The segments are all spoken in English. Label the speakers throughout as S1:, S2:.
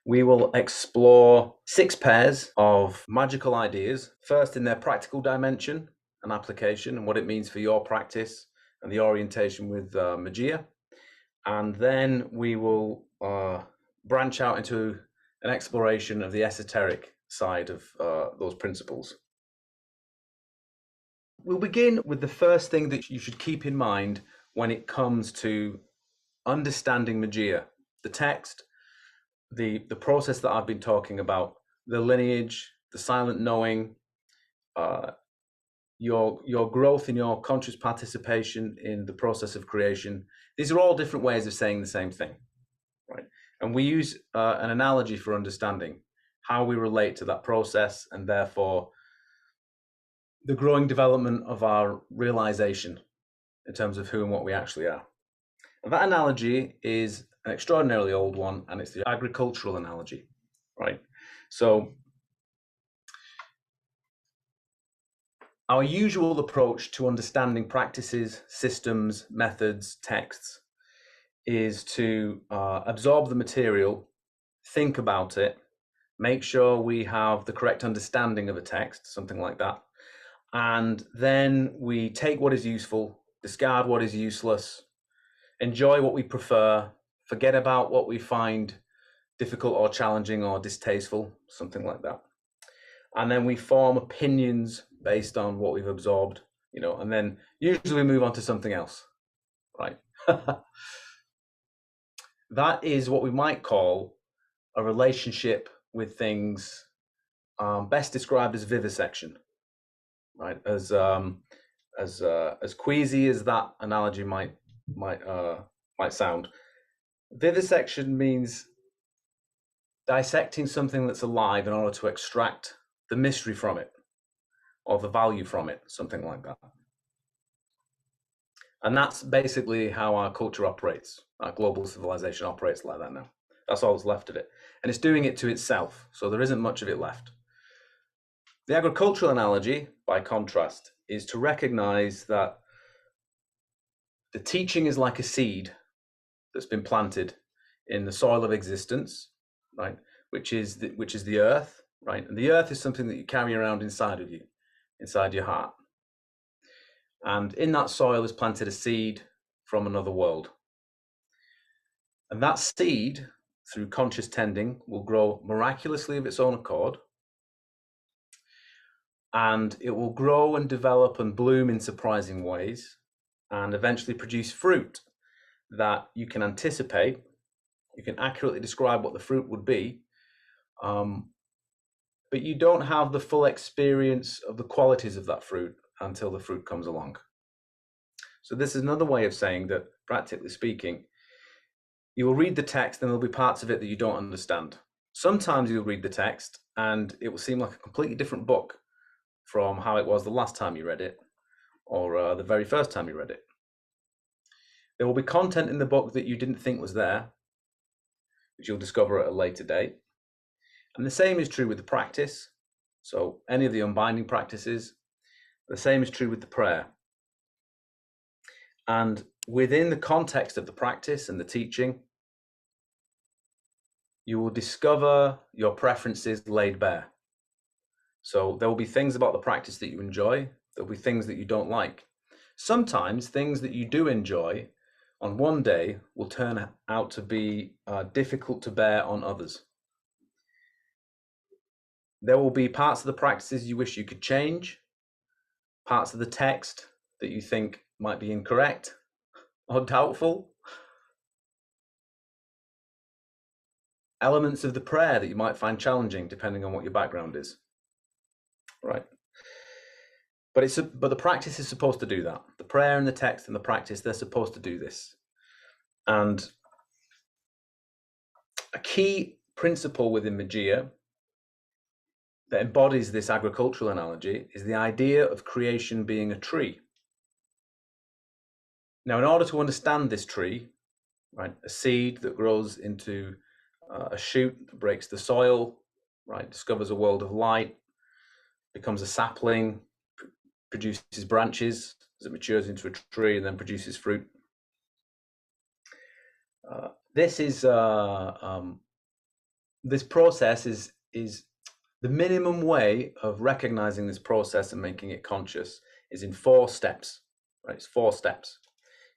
S1: We will explore 6 pairs of magical ideas, first in their practical dimension and application and what it means for your practice and the orientation with Magia. And then we will branch out into an exploration of the esoteric side of those principles. We'll begin with the first thing that you should keep in mind when it comes to understanding Magia, the text, the process that I've been talking about, the lineage, the silent knowing, your growth in your conscious participation in the process of creation. These are all different ways of saying the same thing, right? And we use an analogy for understanding how we relate to that process and therefore the growing development of our realization in terms of who and what we actually are. And that analogy is an extraordinarily old one, and it's the agricultural analogy, right? So our usual approach to understanding practices, systems, methods, texts is to absorb the material, think about it, make sure we have the correct understanding of a text, something like that. And then we take what is useful, discard what is useless, enjoy what we prefer, forget about what we find difficult or challenging or distasteful, something like that. And then we form opinions based on what we've absorbed, and then usually we move on to something else, right? That is what we might call a relationship with things, best described as vivisection, right? As queasy as that analogy might sound, vivisection means dissecting something that's alive in order to extract the mystery from it or the value from it, something like that. And that's basically how our culture operates. Our global civilization operates like that now. That's all that's left of it. And it's doing it to itself, so there isn't much of it left. The agricultural analogy, by contrast, is to recognize that the teaching is like a seed that's been planted in the soil of existence, right? Which is the earth, right? And the earth is something that you carry around inside of you, inside your heart. And in that soil is planted a seed from another world. And that seed, through conscious tending, will grow miraculously of its own accord. And it will grow and develop and bloom in surprising ways and eventually produce fruit that you can anticipate. You can accurately describe what the fruit would be, but you don't have the full experience of the qualities of that fruit until the fruit comes along. So this is another way of saying that, practically speaking, you will read the text and there'll be parts of it that you don't understand. Sometimes you'll read the text and it will seem like a completely different book from how it was the last time you read it or the very first time you read it. There will be content in the book that you didn't think was there, which you'll discover at a later date. And the same is true with the practice. So any of the unbinding practices, the same is true with the prayer. And within the context of the practice and the teaching, you will discover your preferences laid bare. So there will be things about the practice that you enjoy. There'll be things that you don't like. Sometimes things that you do enjoy on one day will turn out to be difficult to bear on others. There will be parts of the practices you wish you could change, parts of the text that you think might be incorrect or doubtful, elements of the prayer that you might find challenging depending on what your background is, right? But the practice is supposed to do that. The prayer and the text and the practice, they're supposed to do this. And a key principle within Magia that embodies this agricultural analogy is the idea of creation being a tree. Now, in order to understand this tree, right, a seed that grows into a shoot that breaks the soil, right, discovers a world of light, becomes a sapling, produces branches as it matures into a tree, and then produces fruit. This is this process is the minimum way of recognizing this process and making it conscious is in 4 steps. Right? It's 4 steps.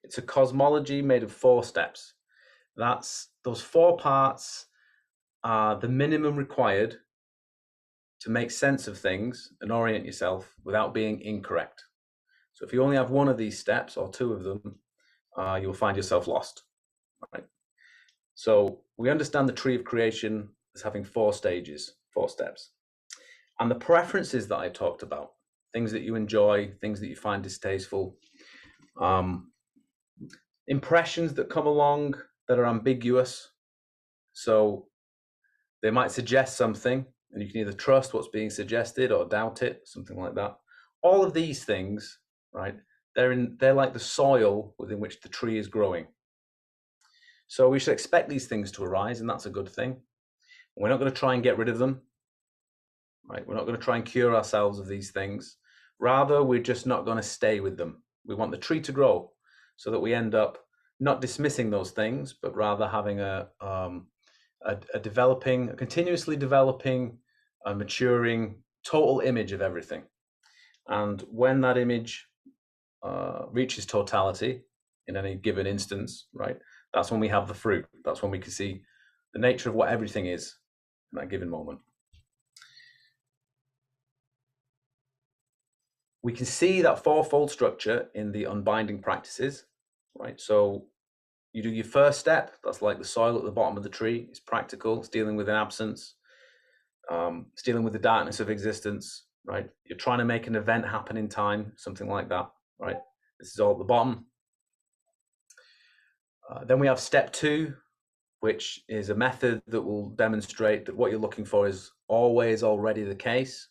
S1: It's a cosmology made of 4 steps. Those 4 parts are the minimum required to make sense of things and orient yourself without being incorrect. So if you only have 1 of these steps or 2 of them, you'll find yourself lost. Right? So we understand the tree of creation as having 4 stages, 4 steps. And the preferences that I talked about, things that you enjoy, things that you find distasteful, impressions that come along that are ambiguous. So they might suggest something, and you can either trust what's being suggested or doubt it, something like that. All of these things, right, they're like the soil within which the tree is growing. So we should expect these things to arise, and that's a good thing. We're not going to try and get rid of them, right? We're not going to try and cure ourselves of these things. Rather, we're just not going to stay with them. We want the tree to grow so that we end up not dismissing those things, but rather having a continuously developing, maturing total image of everything. And when that image reaches totality in any given instance, right, that's when we have the fruit. That's when we can see the nature of what everything is in that given moment. We can see that 4-fold structure in the unbinding practices, right? So you do your first step, that's like the soil at the bottom of the tree. It's practical, it's dealing with an absence, it's dealing with the darkness of existence, right? You're trying to make an event happen in time, something like that, right? This is all at the bottom. Then we have step 2, which is a method that will demonstrate that what you're looking for is always already the case.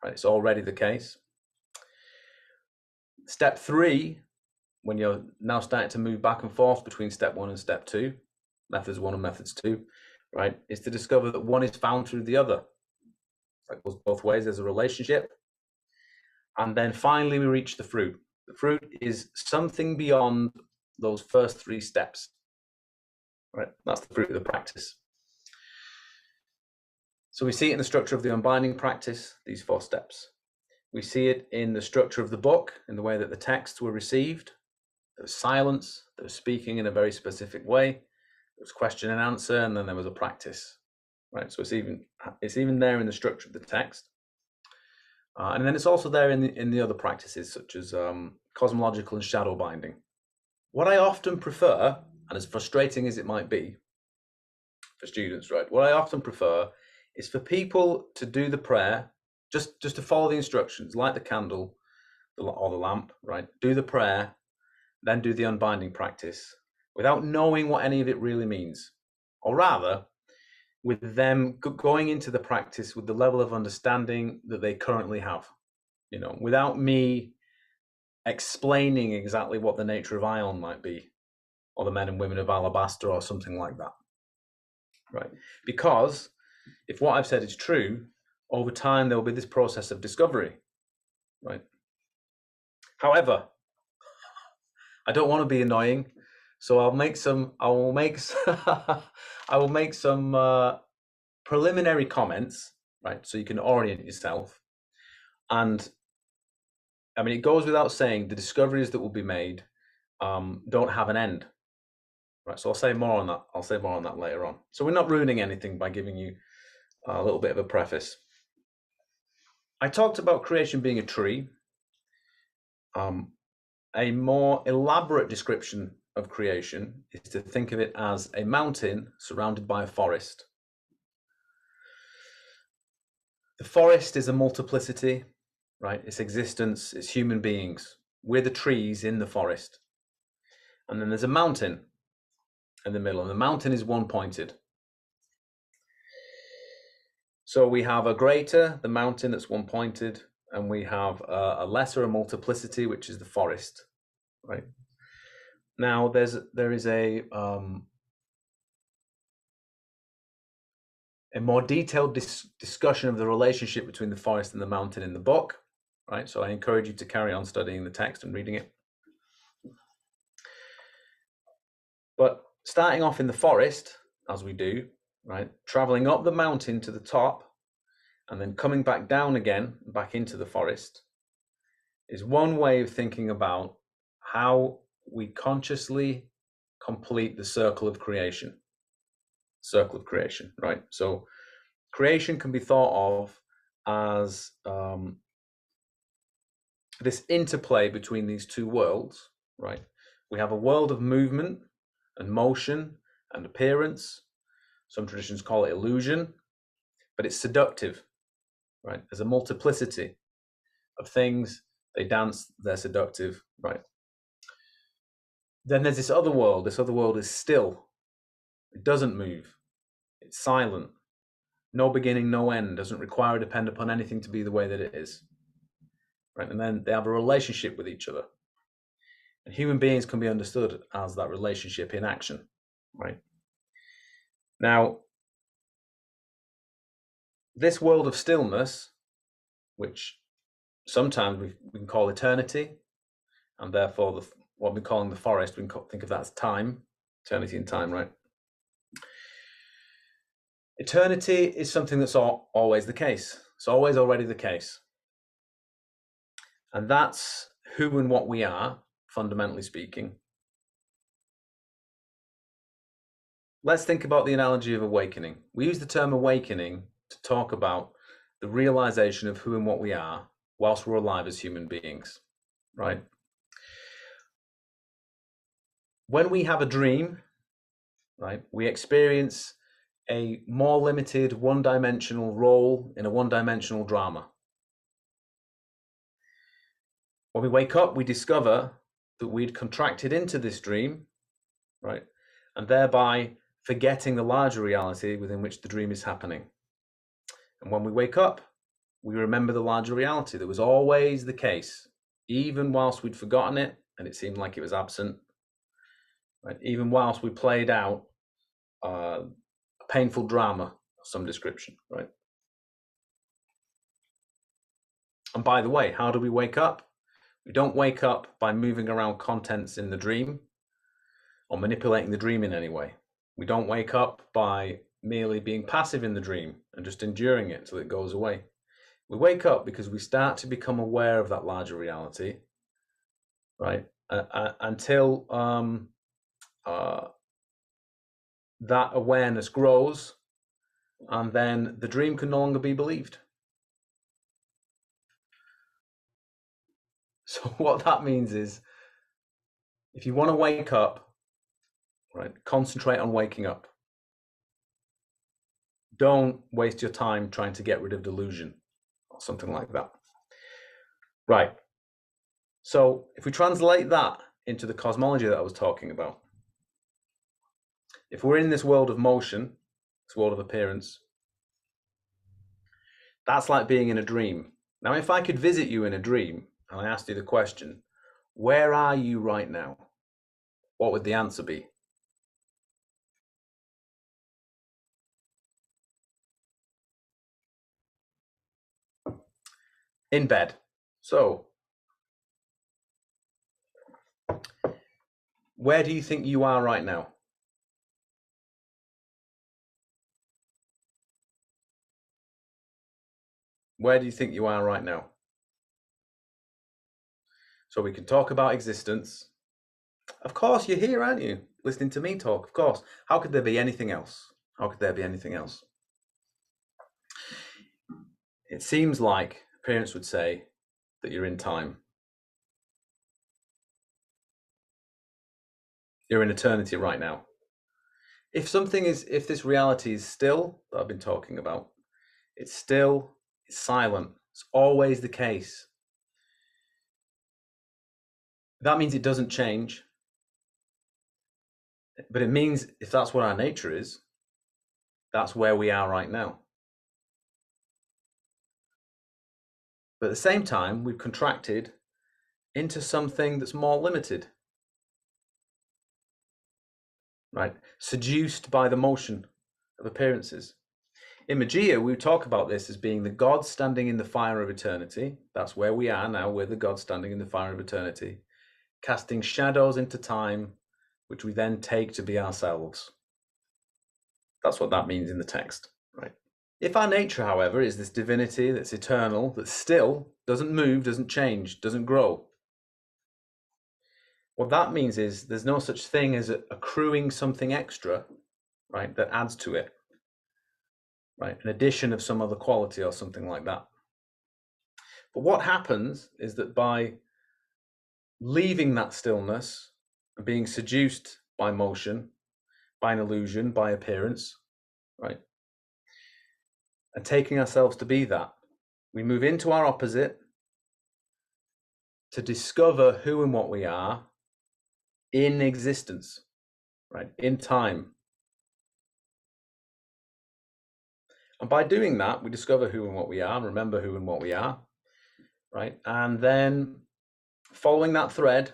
S1: Right, it's already the case. Step 3, when you're now starting to move back and forth between step 1 and step 2, methods 1 and methods 2, right, is to discover that one is found through the other. That goes both ways. There's a relationship. And then finally we reach the fruit. The fruit is something beyond those first 3 steps. Right, that's the fruit of the practice. So we see it in the structure of the unbinding practice, these 4 steps. We see it in the structure of the book, in the way that the texts were received. There was silence, there was speaking in a very specific way, there was question and answer, and then there was a practice. Right, so it's even there in the structure of the text. And then it's also there in the other practices, such as cosmological and shadow binding. What I often prefer, and as frustrating as it might be for students, right, what I often prefer is for people to do the prayer, just to follow the instructions, light the candle or the lamp, right, do the prayer, then do the unbinding practice without knowing what any of it really means. Or rather, with them going into the practice with the level of understanding that they currently have, without me explaining exactly what the nature of Ion might be, or the men and women of Alabaster, or something like that, right? Because if what I've said is true, over time there will be this process of discovery, right? However, I don't want to be annoying, so I will make some preliminary comments, right? So you can orient yourself. And I mean, it goes without saying, the discoveries that will be made don't have an end, right? So I'll say more on that. I'll say more on that later on. So we're not ruining anything by giving you a little bit of a preface. I talked about creation being a tree. A more elaborate description of creation is to think of it as a mountain surrounded by a forest. The forest is a multiplicity, right? Its existence, it's human beings. We're the trees in the forest. And then there's a mountain in the middle, and the mountain is one-pointed. So we have a greater, the mountain that's one-pointed, and we have a lesser, a multiplicity, which is the forest, right? Now there is a more detailed discussion of the relationship between the forest and the mountain in the book, right? So I encourage you to carry on studying the text and reading it. But starting off in the forest, as we do, right? Traveling up the mountain to the top and then coming back down again, back into the forest, is one way of thinking about how we consciously complete the circle of creation. Circle of creation, right? So creation can be thought of as this interplay between these two worlds, right? We have a world of movement and motion and appearance. Some traditions call it illusion, but it's seductive, right? There's a multiplicity of things. They dance, they're seductive, right? Then there's this other world. This other world is still. It doesn't move. It's silent. No beginning, no end. Doesn't require or depend upon anything to be the way that it is. Right? And then they have a relationship with each other. And human beings can be understood as that relationship in action. Right? Now, this world of stillness, which sometimes we can call eternity, and therefore what we're calling the forest, we can think of that as time, eternity and time, right? Eternity is something that's always the case. It's always already the case. And that's who and what we are, fundamentally speaking. Let's think about the analogy of awakening. We use the term awakening to talk about the realization of who and what we are whilst we're alive as human beings, right? When we have a dream, right, we experience a more limited one-dimensional role in a one-dimensional drama. When we wake up, we discover that we'd contracted into this dream, right, and thereby forgetting the larger reality within which the dream is happening. And when we wake up, we remember the larger reality that was always the case, even whilst we'd forgotten it and it seemed like it was absent, right? Even whilst we played out a painful drama of some description, right? And by the way, how do we wake up? We don't wake up by moving around contents in the dream or manipulating the dream in any way. We don't wake up by merely being passive in the dream and just enduring it till it goes away. We wake up because we start to become aware of that larger reality, right? Until that awareness grows, and then the dream can no longer be believed. So what that means is, if you want to wake up, right, concentrate on waking up. Don't waste your time trying to get rid of delusion or something like that. Right. So if we translate that into the cosmology that I was talking about, if we're in this world of motion, this world of appearance, that's like being in a dream. Now, if I could visit you in a dream and I asked you the question, where are you right now? What would the answer be? In bed. So, where do you think you are right now? Where do you think you are right now? So we can talk about existence. Of course, you're here, aren't you? Listening to me talk, of course. How could there be anything else? How could there be anything else? It seems like parents would say that you're in time. You're in eternity right now. If this reality is still, that I've been talking about, it's still, it's silent. It's always the case. That means it doesn't change. But it means if that's what our nature is, that's where we are right now. But at the same time, we've contracted into something that's more limited, right? Seduced by the motion of appearances. In Magia, we talk about this as being the God standing in the fire of eternity. That's where we are now. We're the God standing in the fire of eternity, casting shadows into time, which we then take to be ourselves. That's what that means in the text, right? If our nature, however, is this divinity that's eternal, that still doesn't move, doesn't change, doesn't grow, what that means is there's no such thing as accruing something extra, right, that adds to it, right? An addition of some other quality or something like that. But what happens is that by leaving that stillness and being seduced by motion, by an illusion, by appearance, right, and taking ourselves to be that, we move into our opposite to discover who and what we are in existence, right, in time. And by doing that, we discover who and what we are, remember who and what we are, right? And then following that thread,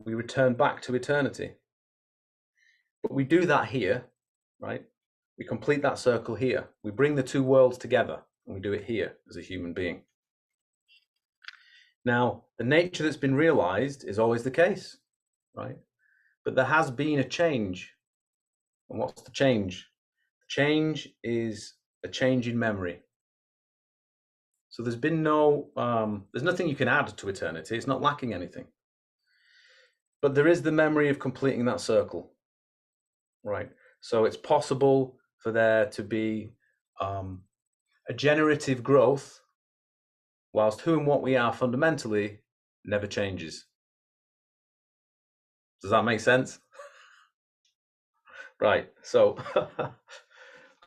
S1: we return back to eternity. But we do that here, right? We complete that circle here. We bring the two worlds together, and we do it here as a human being. Now, the nature that's been realized is always the case, right? But there has been a change. And what's the change? The change is a change in memory. So there's been there's nothing you can add to eternity. It's not lacking anything. But there is the memory of completing that circle, right? So it's possible for there to be a generative growth, whilst who and what we are fundamentally never changes. Does that make sense? Right, so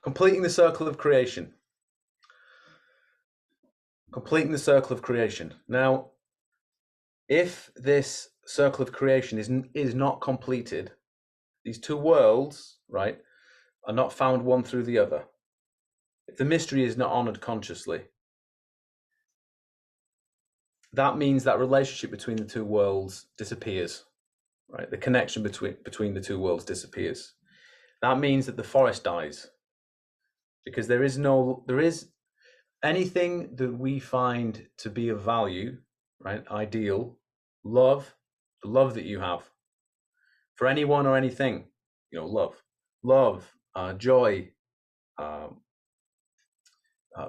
S1: completing the circle of creation. Completing the circle of creation. Now, if this circle of creation is not completed, these two worlds, right, are not found one through the other. If the mystery is not honored consciously, that means that relationship between the two worlds disappears, right? The connection between the two worlds disappears. That means that the forest dies, because there is anything that we find to be of value, right? Ideal, love, the love that you have for anyone or anything, love, joy,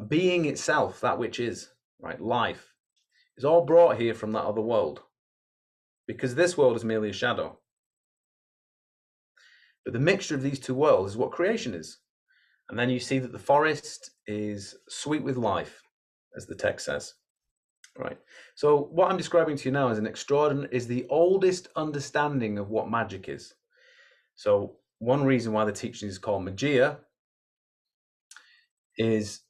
S1: being itself, that which is, right? Life is all brought here from that other world, because this world is merely a shadow. But the mixture of these two worlds is what creation is. And then you see that the forest is sweet with life, as the text says. Right. So what I'm describing to you now is the oldest understanding of what magic is. So one reason why the teaching is called Magia is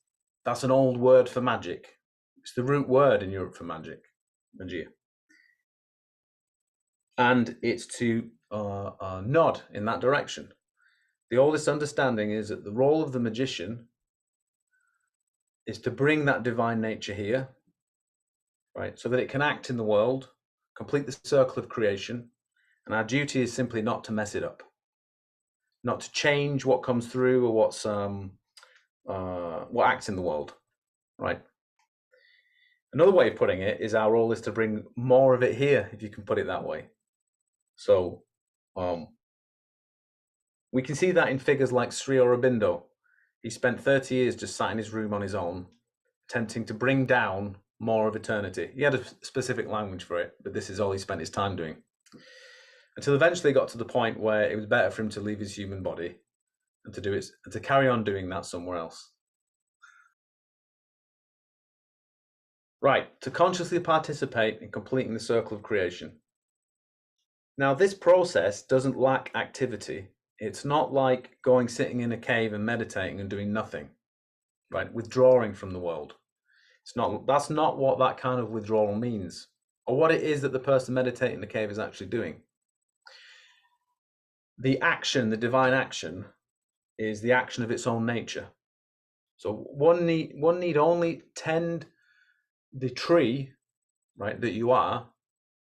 S1: that's an old word for magic. It's the root word in Europe for magic, Magia. And it's to nod in that direction. The oldest understanding is that the role of the magician is to bring that divine nature here, right, so that it can act in the world, complete the circle of creation, and our duty is simply not to mess it up, not to change what comes through or what acts in the world, right? Another way of putting it is our role is to bring more of it here, if you can put it that way. So we can see that in figures like Sri Aurobindo. He spent 30 years just sat in his room on his own, attempting to bring down more of eternity. He had a specific language for it, but this is all he spent his time doing. Until eventually he got to the point where it was better for him to leave his human body and to carry on doing that somewhere else. Right, to consciously participate in completing the circle of creation. Now, this process doesn't lack activity. It's not like sitting in a cave and meditating and doing nothing, right? Withdrawing from the world. That's not what that kind of withdrawal means, or what it is that the person meditating in the cave is actually doing. The action, the divine action, is the action of its own nature. So one need only tend the tree, right, that you are,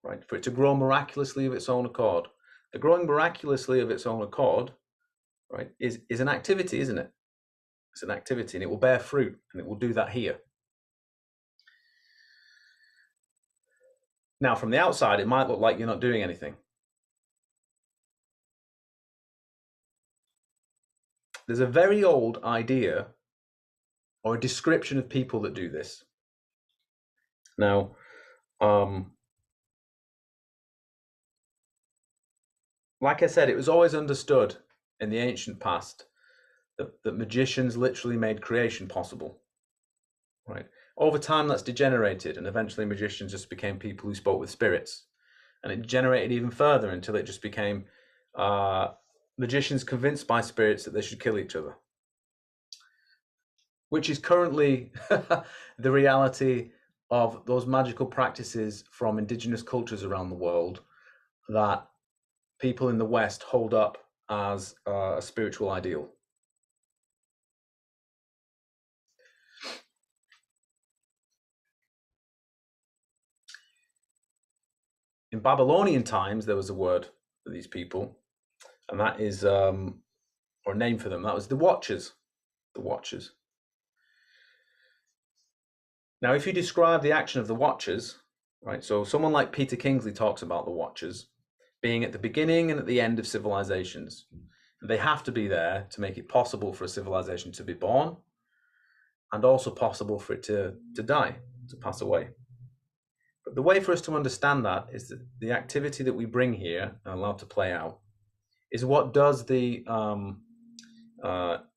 S1: right, for it to grow miraculously of its own accord. The growing miraculously of its own accord, right, is an activity, isn't it? It's an activity, and it will bear fruit, and it will do that here. Now, from the outside, it might look like you're not doing anything. There's a very old idea or a description of people that do this. Now, like I said, it was always understood in the ancient past that magicians literally made creation possible, right? Over time, that's degenerated, and eventually magicians just became people who spoke with spirits. And it degenerated even further until it just became magicians convinced by spirits that they should kill each other, which is currently the reality of those magical practices from indigenous cultures around the world that people in the West hold up as a spiritual ideal. In Babylonian times, there was a word for these people, and that is, or a name for them, that was the Watchers. The Watchers. Now, if you describe the action of the Watchers, right, so someone like Peter Kingsley talks about the Watchers being at the beginning and at the end of civilizations. They have to be there to make it possible for a civilization to be born and also possible for it to die, to pass away. But the way for us to understand that is that the activity that we bring here and allow to play out is what does the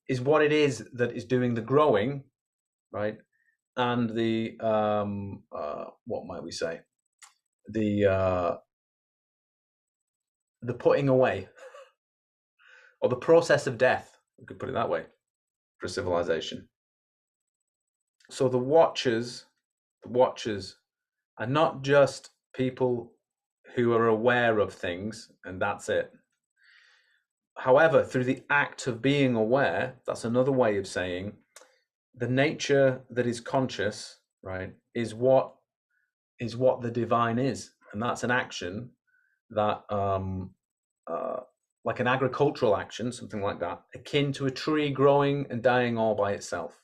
S1: is what it is that is doing the growing, right? And the what might we say? The putting away, or the process of death. We could put it that way for civilization. So the Watchers are not just people who are aware of things and that's it. However, through the act of being aware, that's another way of saying the nature that is conscious, right, is what the divine is, and that's an action that, like an agricultural action, something like that, akin to a tree growing and dying all by itself,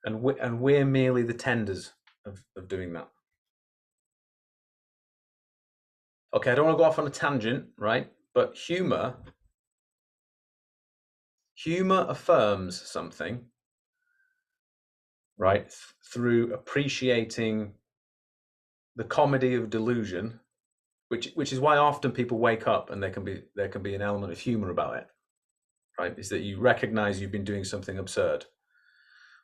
S1: and we're merely the tenders of doing that. Okay, I don't want to go off on a tangent, right? But humor affirms something, right? Through appreciating the comedy of delusion, which is why often people wake up and there can be an element of humor about it, right? Is that you recognize you've been doing something absurd,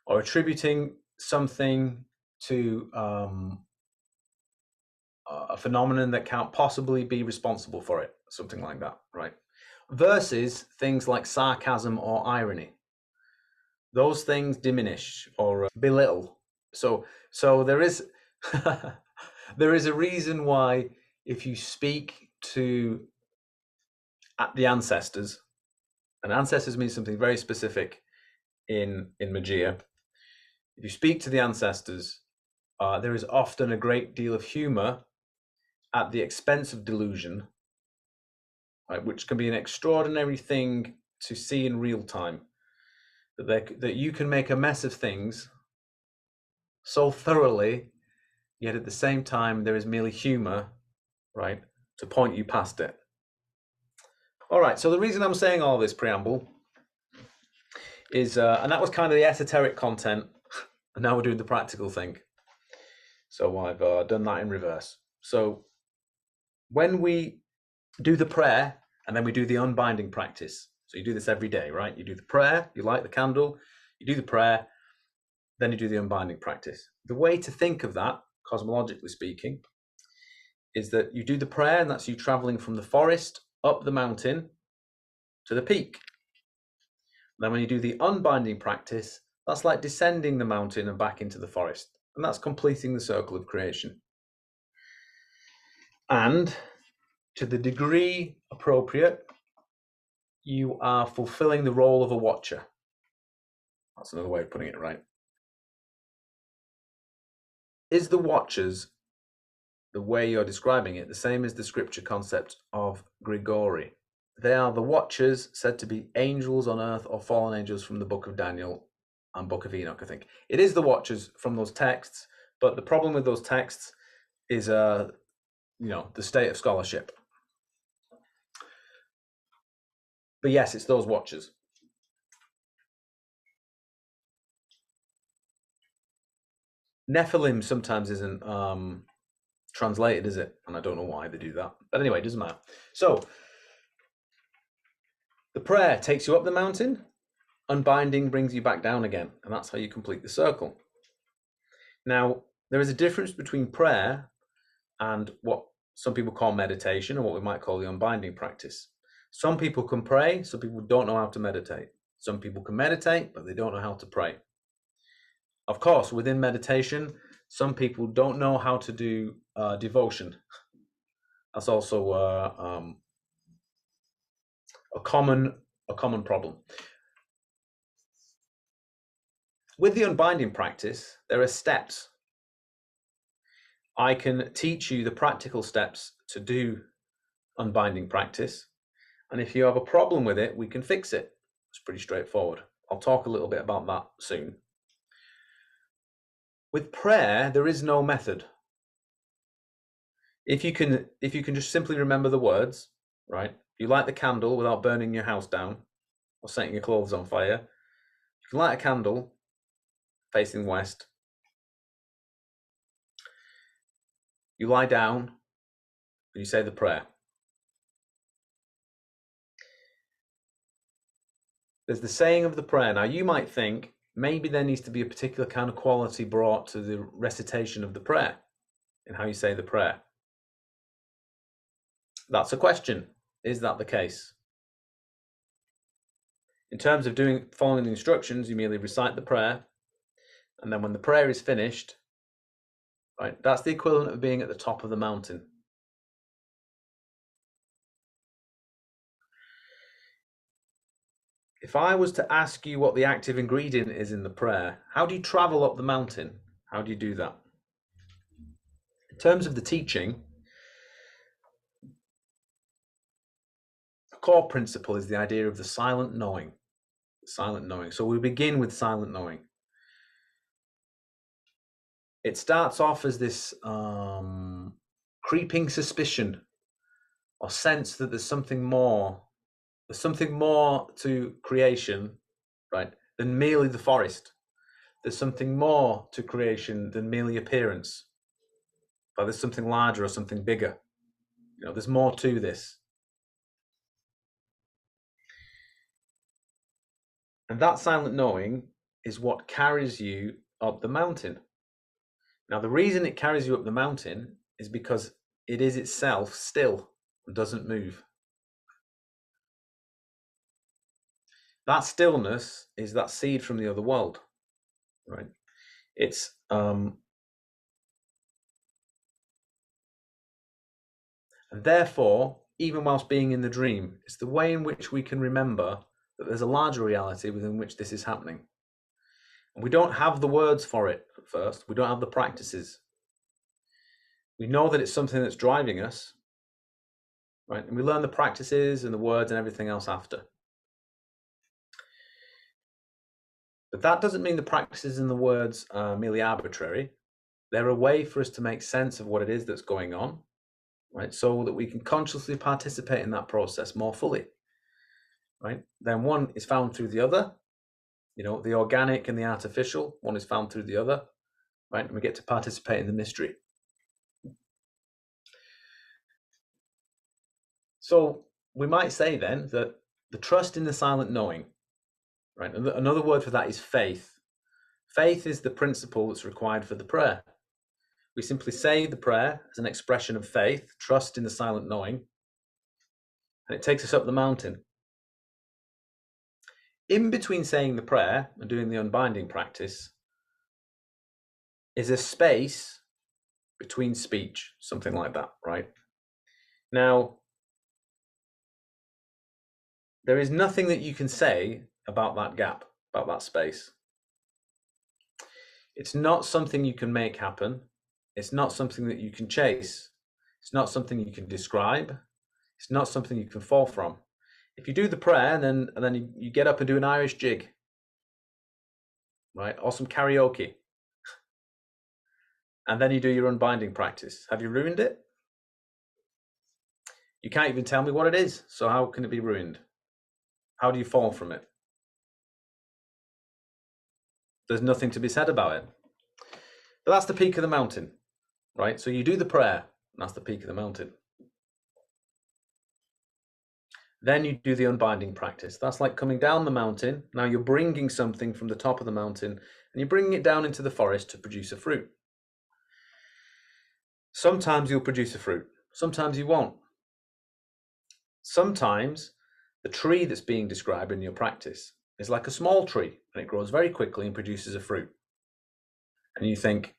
S1: or attributing something to a phenomenon that can't possibly be responsible for it, something like that, right? Versus things like sarcasm or irony. Those things diminish or belittle. So there is there is a reason why if you speak to the ancestors, and ancestors means something very specific in Magia. If you speak to the ancestors, there is often a great deal of humor at the expense of delusion, right, which can be an extraordinary thing to see in real time. That you can make a mess of things so thoroughly, yet at the same time there is merely humor, right, to point you past it. All right, so the reason I'm saying all this preamble is, and that was kind of the esoteric content, and now we're doing the practical thing. So I've done that in reverse. So when we do the prayer and then we do the unbinding practice, so you do this every day, right? You do the prayer, you light the candle, you do the prayer, then you do the unbinding practice. The way to think of that, cosmologically speaking, is that you do the prayer, and that's you traveling from the forest up the mountain to the peak. Then when you do the unbinding practice, that's like descending the mountain and back into the forest. And that's completing the circle of creation. And to the degree appropriate, you are fulfilling the role of a watcher. That's another way of putting it, right? Is the watchers, the way you're describing it, the same as the scripture concept of Grigori? They are the watchers said to be angels on earth or fallen angels from the book of Daniel and book of Enoch, I think. It is the watchers from those texts, but the problem with those texts is the state of scholarship. But yes, it's those watchers. Nephilim sometimes isn't translated, is it? And I don't know why they do that. But anyway, it doesn't matter. So the prayer takes you up the mountain, unbinding brings you back down again, and that's how you complete the circle. Now, there is a difference between prayer and what some people call meditation, or what we might call the unbinding practice. Some people can pray, some people don't know how to meditate. Some people can meditate, but they don't know how to pray. Of course, within meditation, some people don't know how to do devotion. That's also a common problem. With the unbinding practice, there are steps. I can teach you the practical steps to do unbinding practice. And if you have a problem with it, we can fix it. It's pretty straightforward. I'll talk a little bit about that soon. With prayer, there is no method. If you can just simply remember the words, right? You light the candle without burning your house down or setting your clothes on fire. You can light a candle facing west. You lie down and you say the prayer. There's the saying of the prayer. Now, you might think maybe there needs to be a particular kind of quality brought to the recitation of the prayer and how you say the prayer. That's a question. Is that the case? In terms of following the instructions, you merely recite the prayer, and then when the prayer is finished, right, that's the equivalent of being at the top of the mountain. If I was to ask you what the active ingredient is in the prayer, how do you travel up the mountain? How do you do that? In terms of the teaching, the core principle is the idea of the silent knowing. Silent knowing. So we begin with silent knowing. It starts off as this creeping suspicion or sense that there's something more to creation, right, than merely the forest. There's something more to creation than merely appearance. But there's something larger or something bigger. You know, there's more to this. And that silent knowing is what carries you up the mountain. Now, the reason it carries you up the mountain is because it is itself still and doesn't move. That stillness is that seed from the other world, right? It's and therefore, even whilst being in the dream, it's the way in which we can remember that there's a larger reality within which this is happening. And we don't have the words for it at first. We don't have the practices. We know that it's something that's driving us, right? And we learn the practices and the words and everything else after. But that doesn't mean the practices and the words are merely arbitrary. They're a way for us to make sense of what it is that's going on, right? So that we can consciously participate in that process more fully, right? Then one is found through the other, you know, the organic and the artificial, one is found through the other, right? And we get to participate in the mystery. So we might say then that the trust in the silent knowing, right? Another word for that is faith. Faith is the principle that's required for the prayer. We simply say the prayer as an expression of faith, trust in the silent knowing, and it takes us up the mountain. In between saying the prayer and doing the unbinding practice is a space between speech, something like that, right? Now, there is nothing that you can say about that gap, about that space. It's not something you can make happen. It's not something that you can chase. It's not something you can describe. It's not something you can fall from. If you do the prayer and then you get up and do an Irish jig, right, or some karaoke, and then you do your unbinding practice, have you ruined it? You can't even tell me what it is, so how can it be ruined? How do you fall from it? There's nothing to be said about it. But that's the peak of the mountain, right? So you do the prayer, and that's the peak of the mountain. Then you do the unbinding practice. That's like coming down the mountain. Now you're bringing something from the top of the mountain, and you're bringing it down into the forest to produce a fruit. Sometimes you'll produce a fruit. Sometimes you won't. Sometimes the tree that's being described in your practice is like a small tree, and it grows very quickly and produces a fruit. And you think,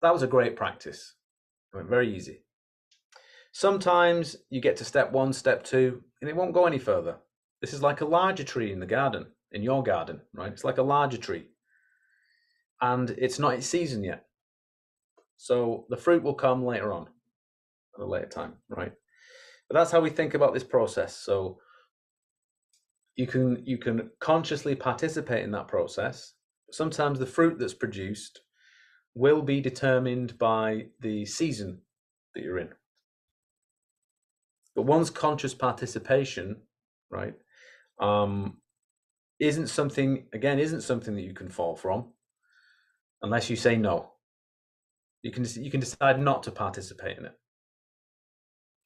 S1: that was a great practice. It went very easy. Sometimes you get to step 1, step 2, and it won't go any further. This is like a larger tree in the garden, in your garden, right? It's like a larger tree. And it's not its season yet. So the fruit will come later on, at a later time, right? But that's how we think about this process. So you can consciously participate in that process. Sometimes the fruit that's produced will be determined by the season that you're in. But one's conscious participation, right, isn't something that you can fall from unless you say no. You can decide not to participate in it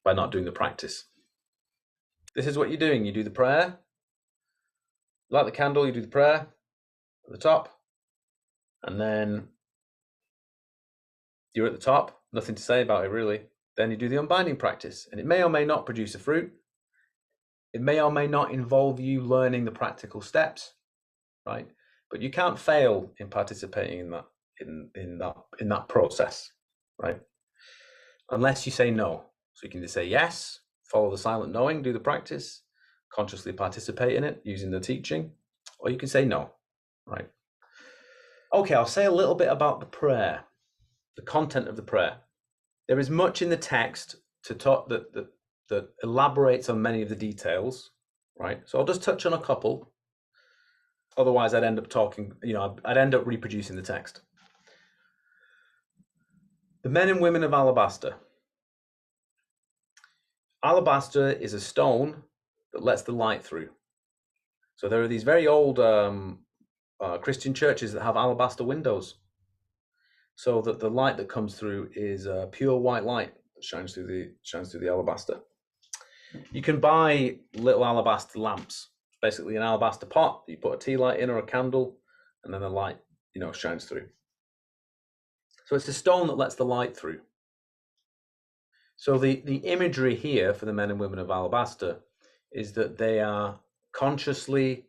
S1: by not doing the practice. This is what you're doing. You do the prayer, light the candle, you do the prayer at the top, and then you're at the top, nothing to say about it really. Then you do the unbinding practice, and it may or may not produce a fruit. It may or may not involve you learning the practical steps, right? But you can't fail in participating in that process, right? Unless you say no. So you can just say yes, follow the silent knowing, do the practice, consciously participate in it using the teaching, or you can say no, right? Okay, I'll say a little bit about the prayer, the content of the prayer. There is much in the text to talk that elaborates on many of the details, right? So I'll just touch on a couple. Otherwise, I'd end up I'd end up reproducing the text. The men and women of alabaster. Alabaster is a stone that lets the light through. So there are these very old Christian churches that have alabaster windows, so that the light that comes through is pure white light that shines through the alabaster. You can buy little alabaster lamps, basically an alabaster pot. You put a tea light in or a candle, and then the light, shines through. So it's a stone that lets the light through. So the imagery here for the men and women of alabaster is that they are consciously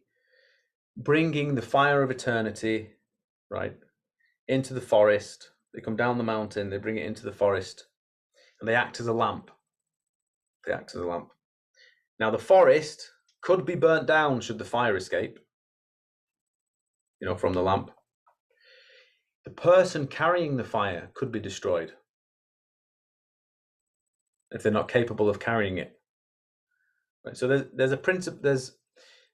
S1: bringing the fire of eternity, right, into the forest. They come down the mountain, they bring it into the forest, and they act as a lamp. Now, the forest could be burnt down should the fire escape, from the lamp. The person carrying the fire could be destroyed if they're not capable of carrying it. Right? So there's a principle. There's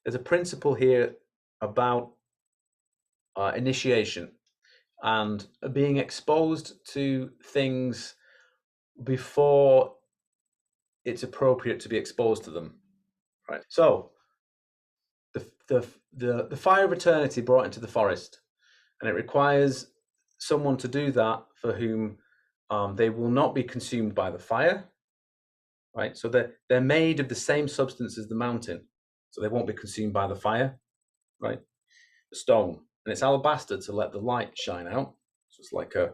S1: a principle here about initiation and being exposed to things before it's appropriate to be exposed to them, right? So the fire of eternity brought into the forest, and it requires someone to do that for whom they will not be consumed by the fire, right? So they're made of the same substance as the mountain, so they won't be consumed by the fire, right? The stone, and it's alabaster to let the light shine out. So it's like you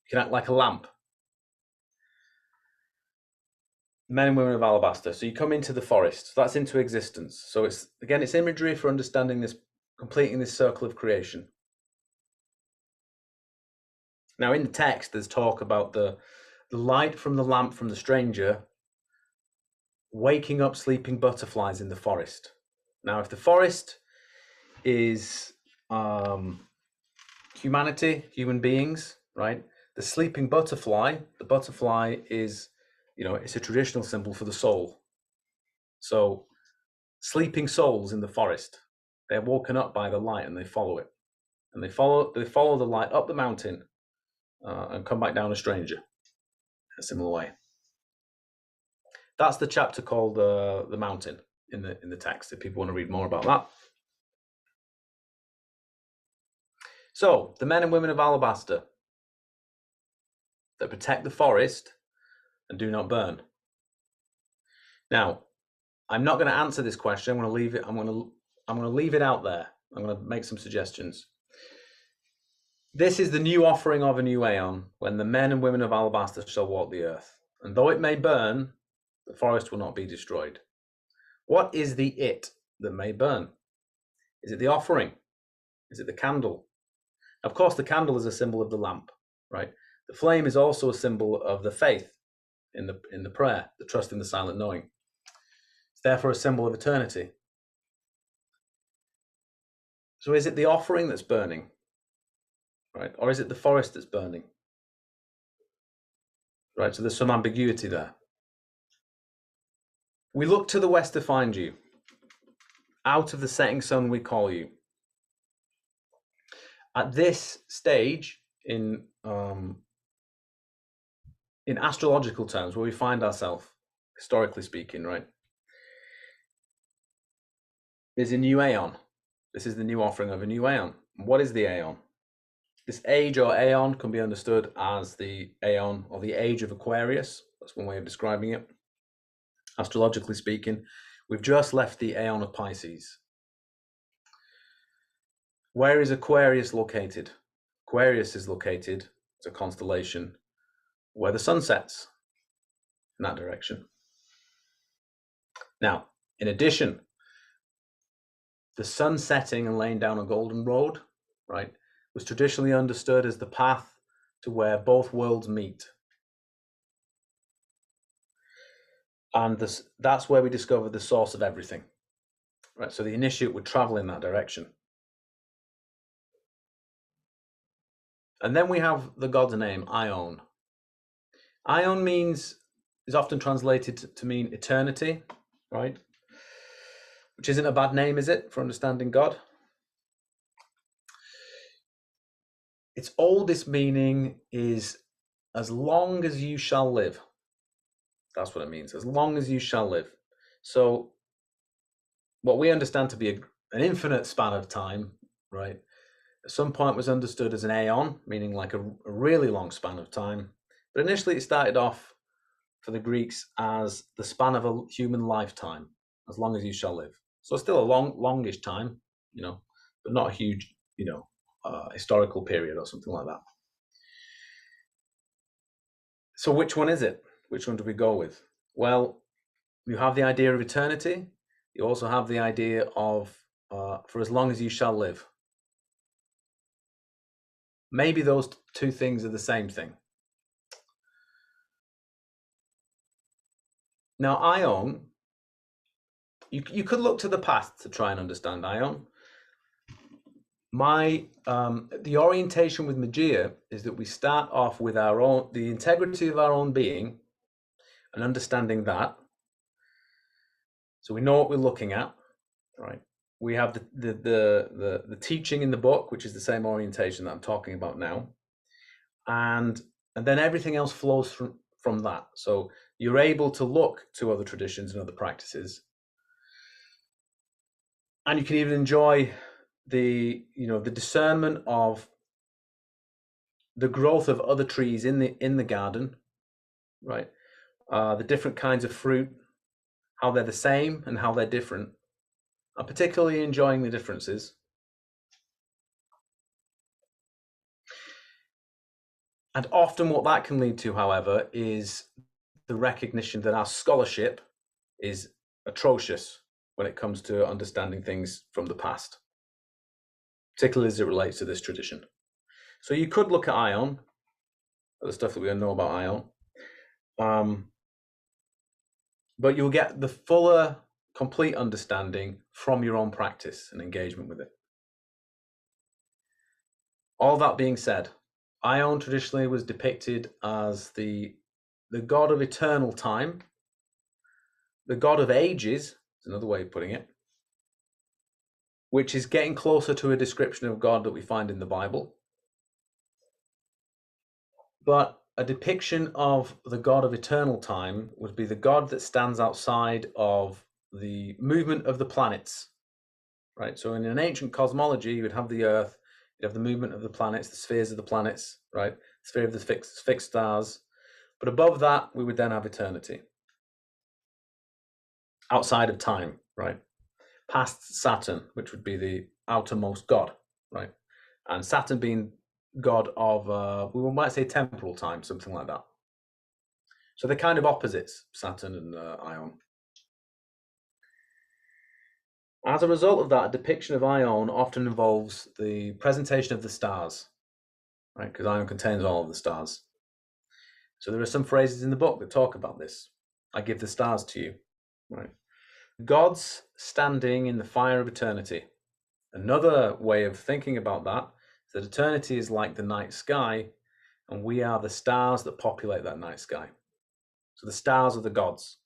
S1: can act like a lamp. Men and women of alabaster. So you come into the forest. So that's into existence. So it's imagery for understanding this, completing this circle of creation. Now in the text, there's talk about the light from the lamp from the stranger waking up sleeping butterflies in the forest. Now, if the forest is humanity, human beings, right? The sleeping butterfly, is, it's a traditional symbol for the soul. So sleeping souls in the forest, they're woken up by the light and they follow it. And they follow the light up the mountain and come back down a stranger in a similar way. That's the chapter called the mountain in the text, if people want to read more about that. So, the men and women of alabaster that protect the forest and do not burn. Now, I'm not going to answer this question. I'm going to leave it. I'm going to leave it out there. I'm going to make some suggestions. This is the new offering of a new aeon, when the men and women of alabaster shall walk the earth. And though it may burn, the forest will not be destroyed. What is the it that may burn? Is it the offering? Is it the candle? Of course, the candle is a symbol of the lamp, right? The flame is also a symbol of the faith in the prayer, the trust in the silent knowing. It's therefore a symbol of eternity. So is it the offering that's burning, right? Or is it the forest that's burning? Right, so there's some ambiguity there. We look to the west to find you. Out of the setting sun we call you. At this stage in astrological terms, where we find ourselves, historically speaking, right, is a new aeon. This is the new offering of a new aeon. What is the aeon? This age or aeon can be understood as the aeon or the age of Aquarius. That's one way of describing it. Astrologically speaking, we've just left the aeon of Pisces. Where is Aquarius located? Aquarius is located, it's a constellation, where the sun sets in that direction. Now, in addition, the sun setting and laying down a golden road, right, was traditionally understood as the path to where both worlds meet. And that's where we discovered the source of everything, right? So the initiate would travel in that direction. And then we have the god's name, Ion. Ion is often translated to mean eternity, right? Which isn't a bad name, is it, for understanding God? Its oldest meaning is as long as you shall live. That's what it means, as long as you shall live. So what we understand to be an infinite span of time, right, at some point was understood as an aeon, meaning like a really long span of time. But initially it started off for the Greeks as the span of a human lifetime, as long as you shall live. So still a longish time, but not a huge, historical period or something like that. So which one is it? Which one do we go with? Well, you have the idea of eternity. You also have the idea of for as long as you shall live. Maybe those two things are the same thing. Now, Ion, you could look to the past to try and understand Ion. The orientation with Magia is that we start off with the integrity of our own being and understanding that. So we know what we're looking at, right? We have the teaching in the book, which is the same orientation that I'm talking about now, and then everything else flows from that. So you're able to look to other traditions and other practices, and you can even enjoy the discernment of the growth of other trees in the garden, right? The different kinds of fruit, how they're the same and how they're different. I'm particularly enjoying the differences. And often what that can lead to, however, is the recognition that our scholarship is atrocious when it comes to understanding things from the past, particularly as it relates to this tradition. So you could look at Ion, the stuff that we know about Ion, but you'll get the fuller, complete understanding from your own practice and engagement with it. All that being said, Ion traditionally was depicted as the god of eternal time, the god of ages, is another way of putting it, which is getting closer to a description of God that we find in the Bible. But a depiction of the god of eternal time would be the god that stands outside of the movement of the planets, right? So in an ancient cosmology, you would have the Earth You have the movement of the planets, the spheres of the planets, right? Sphere of the fixed stars. But above that, we would then have eternity. Outside of time, right? Past Saturn, which would be the outermost god, right? And Saturn being god of, we might say temporal time, something like that. So they're kind of opposites, Saturn and Ion. As a result of that, a depiction of Ion often involves the presentation of the stars, right? Because Ion contains all of the stars. So there are some phrases in the book that talk about this. I give the stars to you, right? Gods standing in the fire of eternity. Another way of thinking about that is that eternity is like the night sky, and we are the stars that populate that night sky. So the stars are the gods.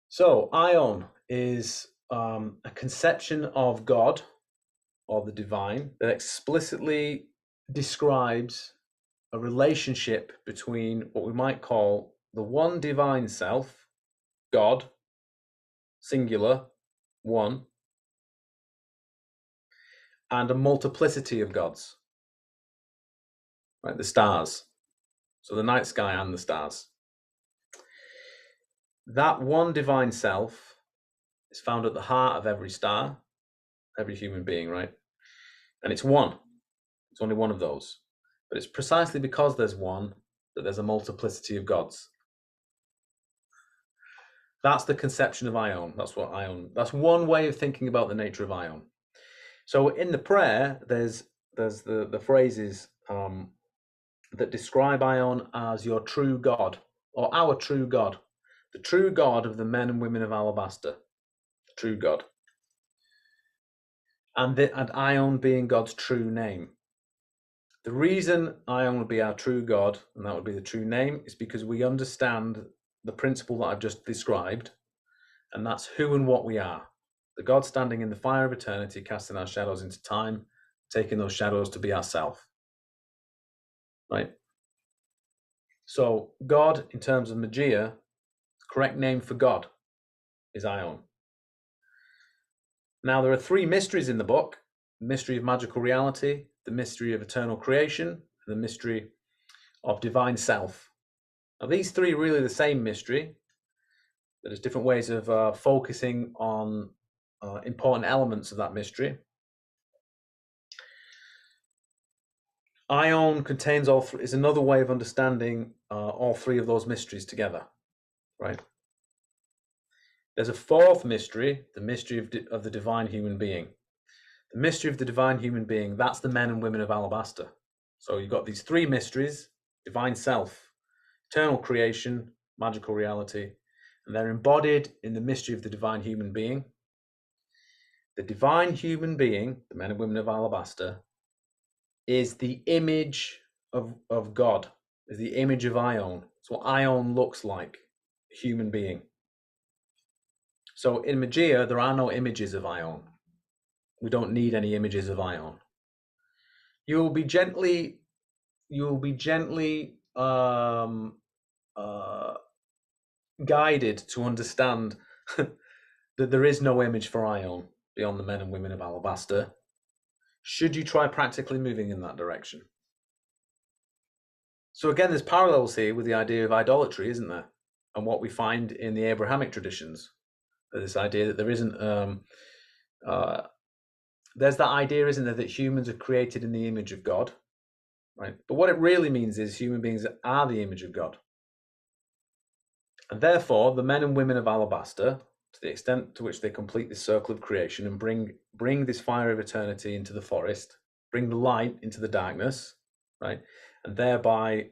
S1: So Ion is a conception of God or the divine that explicitly describes a relationship between what we might call the one divine self, God, singular, one, and a multiplicity of gods, right? The stars. So the night sky and the stars. That one divine self is found at the heart of every star, every human being, right? And it's one. It's only one of those. But it's precisely because there's one that there's a multiplicity of gods. That's the conception of Ion. That's one way of thinking about the nature of Ion. So in the prayer, there's the phrases that describe Ion as your true God, or our true God, the true God of the men and women of Alabaster, the true God. And Ion being God's true name. The reason Ion would be our true God, and that would be the true name, is because we understand the principle that I've just described, and that's who and what we are. The God standing in the fire of eternity, casting our shadows into time, taking those shadows to be ourself. Right? So God, in terms of Magia, the correct name for God is Ion. Now, there are three mysteries in the book: the mystery of magical reality, the mystery of eternal creation, and the mystery of divine self. Now, these three are really the same mystery. There's different ways of focusing on important elements of that mystery. Ion contains all three, is another way of understanding all three of those mysteries together, right? There's a fourth mystery, the mystery of the divine human being. The mystery of the divine human being, that's the men and women of Alabaster. So you've got these three mysteries: divine self, eternal creation, magical reality, and they're embodied in the mystery of the divine human being. The divine human being, the men and women of Alabaster, is the image of God, is the image of Ion. It's what Ion looks like, a human being. So in Magia, there are no images of Ion. We don't need any images of Ion. You will be gently guided to understand that there is no image for Ion beyond the men and women of Alabaster, should you try practically moving in that direction. So again, there's parallels here with the idea of idolatry, isn't there? And what we find in the Abrahamic traditions. This idea that there isn't, there's that idea, isn't there, that humans are created in the image of God, right? But what it really means is human beings are the image of God. And therefore, the men and women of Alabaster, to the extent to which they complete this circle of creation and bring this fire of eternity into the forest, bring the light into the darkness, right? And thereby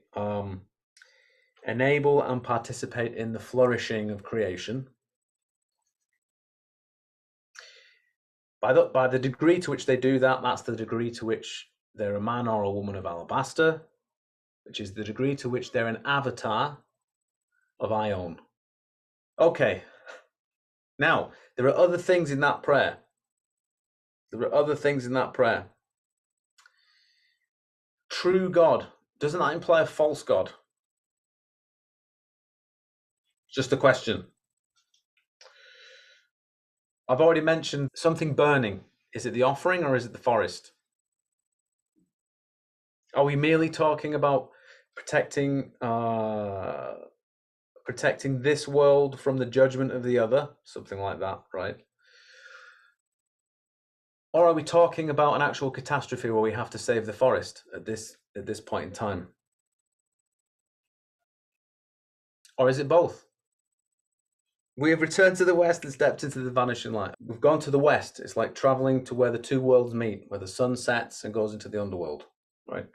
S1: enable and participate in the flourishing of creation. By the degree to which they do that, that's the degree to which they're a man or a woman of Alabaster, which is the degree to which they're an avatar of Ion. Okay. Now, there are other things in that prayer. True God. Doesn't that imply a false God? Just a question. I've already mentioned something burning. Is it the offering or is it the forest? Are we merely talking about protecting this world from the judgment of the other? Something like that, right? Or are we talking about an actual catastrophe where we have to save the forest at this point in time? Or is it both? We have returned to the west and stepped into the vanishing light. We've gone to the west. It's like traveling to where the two worlds meet, where the sun sets and goes into the underworld, right?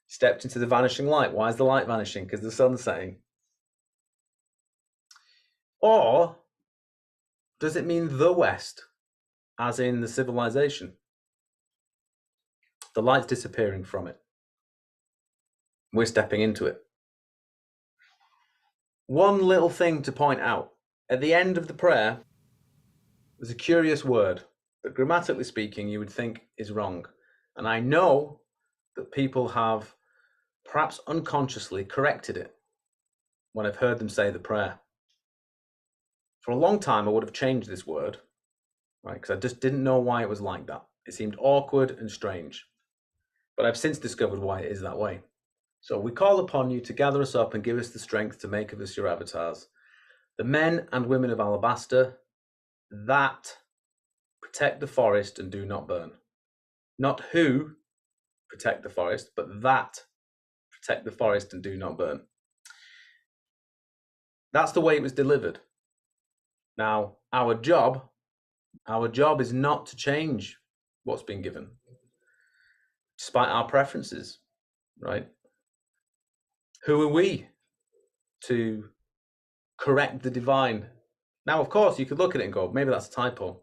S1: Stepped into the vanishing light. Why is the light vanishing? Because the sun's setting. Or does it mean the west, as in the civilization? The light's disappearing from it. We're stepping into it. One little thing to point out. At the end of the prayer, there's a curious word that, grammatically speaking, you would think is wrong. And I know that people have, perhaps unconsciously, corrected it when I've heard them say the prayer. For a long time, I would have changed this word, right? Because I just didn't know why it was like that. It seemed awkward and strange. But I've since discovered why it is that way. So we call upon you to gather us up and give us the strength to make of us your avatars, the men and women of alabaster that protect the forest and do not burn. Not who protect the forest, but that protect the forest and do not burn. That's the way it was delivered. Now, our job is not to change what's been given, despite our preferences, right? Who are we to correct the divine? Now, of course, you could look at it and go, maybe that's a typo.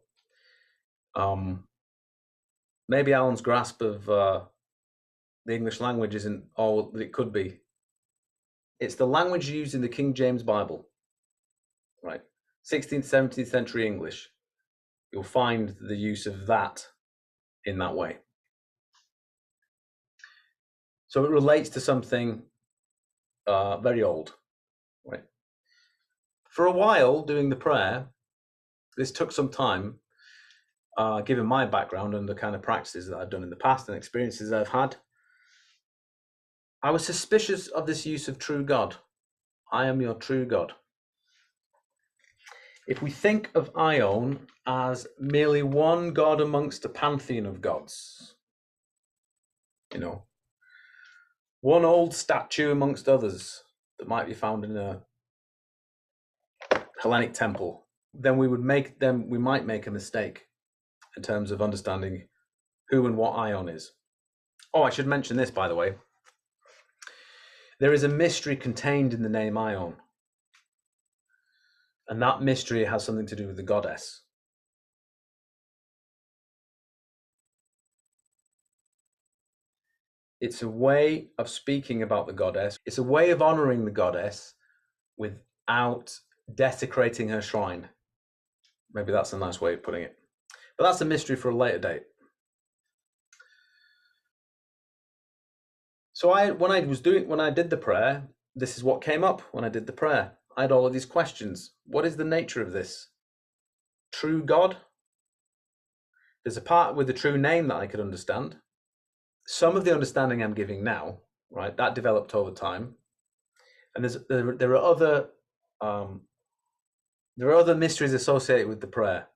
S1: Maybe Alan's grasp of the English language isn't all that it could be. It's the language used in the King James Bible, right? 16th, 17th century English. You'll find the use of that in that way. So it relates to something very old, right? For a while, doing the prayer, this took some time, given my background and the kind of practices that I've done in the past and experiences I've had. I was suspicious of this use of true God. I am your true God. If we think of Ion as merely one God amongst a pantheon of gods, one old statue amongst others that might be found in a Hellenic temple, then we might make a mistake in terms of understanding who and what Ion is. Oh, I should mention this, by the way. There is a mystery contained in the name Ion, and that mystery has something to do with the goddess. It's a way of speaking about the goddess. It's a way of honoring the goddess without desecrating her shrine. Maybe that's a nice way of putting it. But that's a mystery for a later date. So when I did the prayer, this is what came up when I did the prayer. I had all of these questions. What is the nature of this? True God? There's a part with the true name that I could understand. Some of the understanding I'm giving now, right, that developed over time. And there are other mysteries associated with the prayer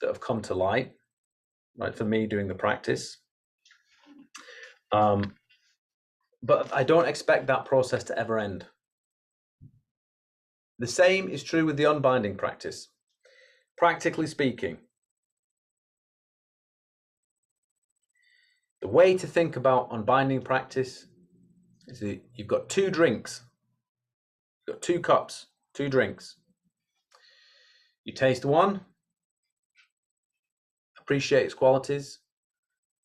S1: that have come to light, right, for me doing the practice. But I don't expect that process to ever end. The same is true with the unbinding practice. Practically speaking, the way to think about unbinding practice is that you've got two drinks. You've got 2 cups, 2 drinks. You taste one, appreciate its qualities.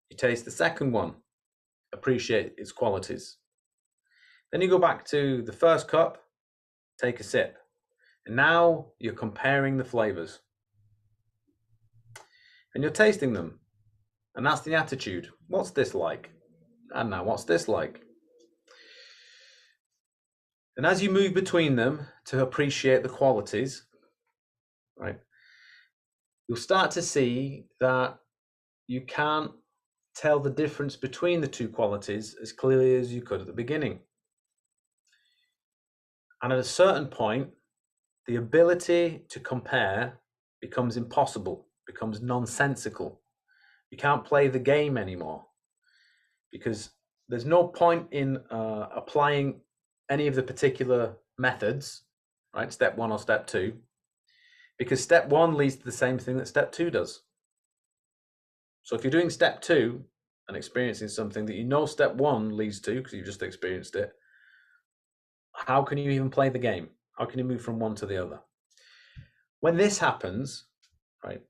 S1: You taste the second one, appreciate its qualities. Then you go back to the first cup, take a sip. And now you're comparing the flavors. And you're tasting them. And that's the attitude. What's this like? And now what's this like? And as you move between them to appreciate the qualities, right, you'll start to see that you can't tell the difference between the two qualities as clearly as you could at the beginning. And at a certain point, the ability to compare becomes impossible, becomes nonsensical. You can't play the game anymore because there's no point in applying any of the particular methods, right? Step 1 or step 2, because step 1 leads to the same thing that step 2 does. So if you're doing step 2 and experiencing something that you know step 1 leads to because you've just experienced it, how can you even play the game? How can you move from one to the other? When this happens, right,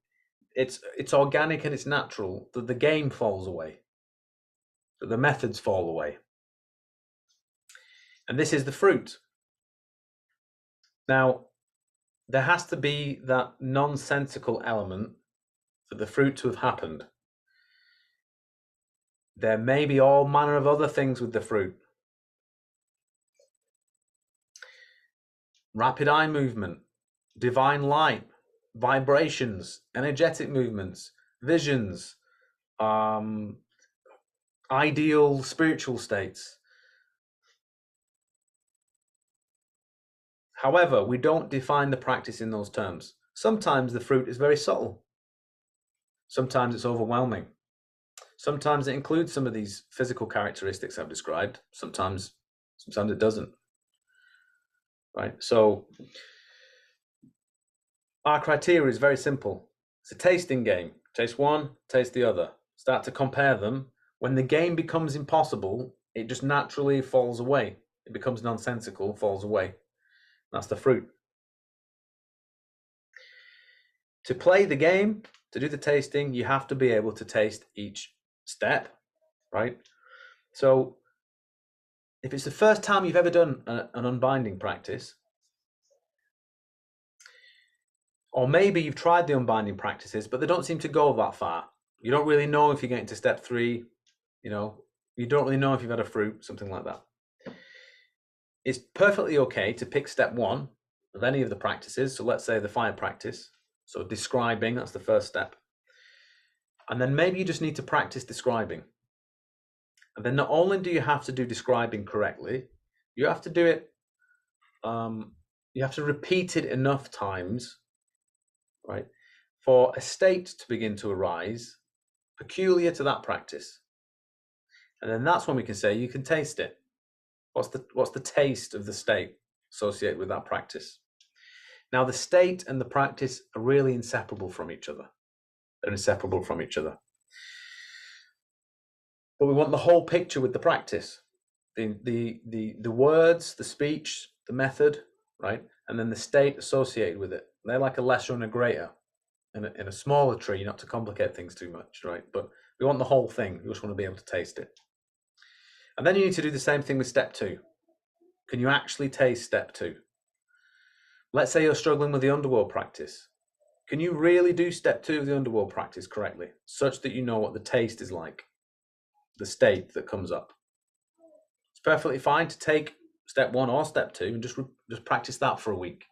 S1: it's organic and it's natural that the game falls away, that the methods fall away. And this is the fruit. Now, there has to be that nonsensical element for the fruit to have happened. There may be all manner of other things with the fruit. Rapid eye movement, divine light, vibrations, energetic movements, visions, ideal spiritual states. However, we don't define the practice in those terms. Sometimes the fruit is very subtle. Sometimes it's overwhelming. Sometimes it includes some of these physical characteristics I've described. Sometimes it doesn't. Right? So our criteria is very simple. It's a tasting game. Taste one, taste the other. Start to compare them. When the game becomes impossible, it just naturally falls away. It becomes nonsensical, falls away. That's the fruit. To play the game, to do the tasting, you have to be able to taste each step, right? So if it's the first time you've ever done an unbinding practice, or maybe you've tried the unbinding practices, but they don't seem to go that far. You don't really know if you're getting to step 3, you don't really know if you've had a fruit, something like that. It's perfectly okay to pick step 1 of any of the practices. So let's say the fire practice. So describing, that's the first step. And then maybe you just need to practice describing. And then not only do you have to do describing correctly, you have to do it, you have to repeat it enough times, right, for a state to begin to arise peculiar to that practice. And then that's when we can say you can taste it. What's the taste of the state associated with that practice? Now, the state and the practice are really inseparable from each other. They're inseparable from each other. But we want the whole picture with the practice. The words, the speech, the method, right? And then the state associated with it. They're like a lesser and a greater in a smaller tree, not to complicate things too much, right? But we want the whole thing. We just want to be able to taste it. And then you need to do the same thing with step 2. Can you actually taste step 2? Let's say you're struggling with the underworld practice. Can you really do step 2 of the underworld practice correctly, such that you know what the taste is like, the state that comes up? It's perfectly fine to take step 1 or step 2 and just practice that for a week,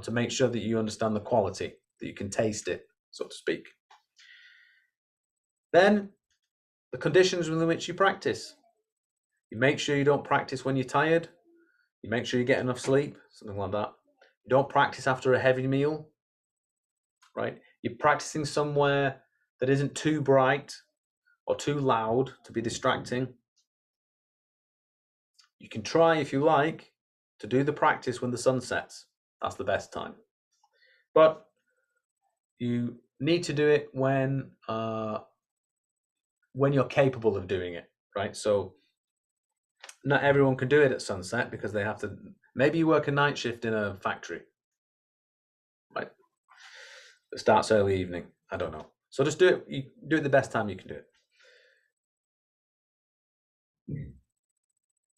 S1: to make sure that you understand the quality, that you can taste it, so to speak. Then the conditions within which you practice. You make sure you don't practice when you're tired. You make sure you get enough sleep, something like that. You don't practice after a heavy meal, right? You're practicing somewhere that isn't too bright or too loud to be distracting. You can try, if you like, to do the practice when the sun sets. That's the best time. But you need to do it when you're capable of doing it, right? So not everyone can do it at sunset because they have to. Maybe you work a night shift in a factory, right? It starts early evening. I don't know. So just do it. You do it the best time you can do it.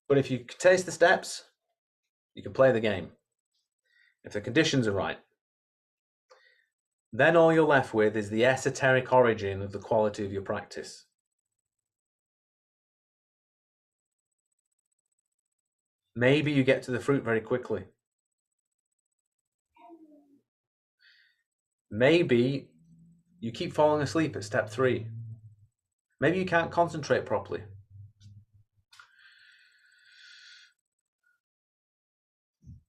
S1: But if you taste the steps, you can play the game. If the conditions are right, then all you're left with is the esoteric origin of the quality of your practice. Maybe you get to the fruit very quickly. Maybe you keep falling asleep at step 3. Maybe you can't concentrate properly.